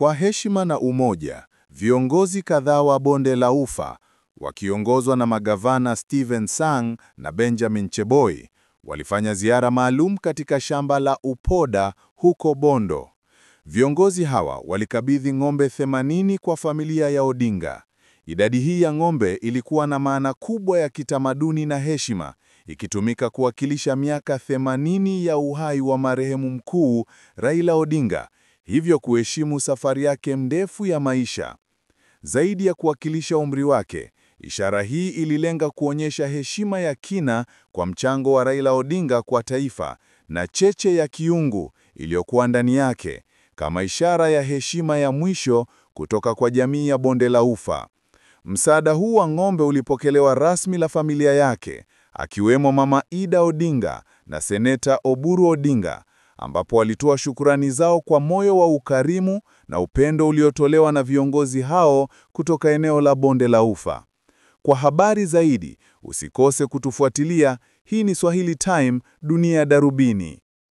Kwa heshima na umoja, viongozi kadhaa wa Bonde la Ufa, wakiongozwa na magavana Stephen Sang na Benjamin Cheboi, walifanya ziara maalum katika shamba la Upoda huko Bondo. Viongozi hawa walikabidhi ng'ombe 80 kwa familia ya Odinga. Idadi hii ya ng'ombe ilikuwa na maana kubwa ya kitamaduni na heshima, ikitumika kuwakilisha miaka 80 ya uhai wa marehemu mkuu Raila Odinga, hivyo kuheshimu safari yake ndefu ya maisha. Zaidi ya kuwakilisha umri wake, ishara hii ililenga kuonyesha heshima ya kina kwa mchango wa Raila Odinga kwa taifa na cheche ya kiungu iliyokuwa ndani yake, kama ishara ya heshima ya mwisho kutoka kwa jamii ya Bonde la Ufa. Msaada huu wa ng'ombe ulipokelewa rasmi la familia yake, akiwemo Mama Ida Odinga na Seneta Oburu Odinga, ambapo walitoa shukrani zao kwa moyo wa ukarimu na upendo uliotolewa na viongozi hao kutoka eneo la Bonde la Ufa. Kwa habari zaidi, usikose kutufuatilia. Hii ni Swahili Time, Dunia ya Darubini.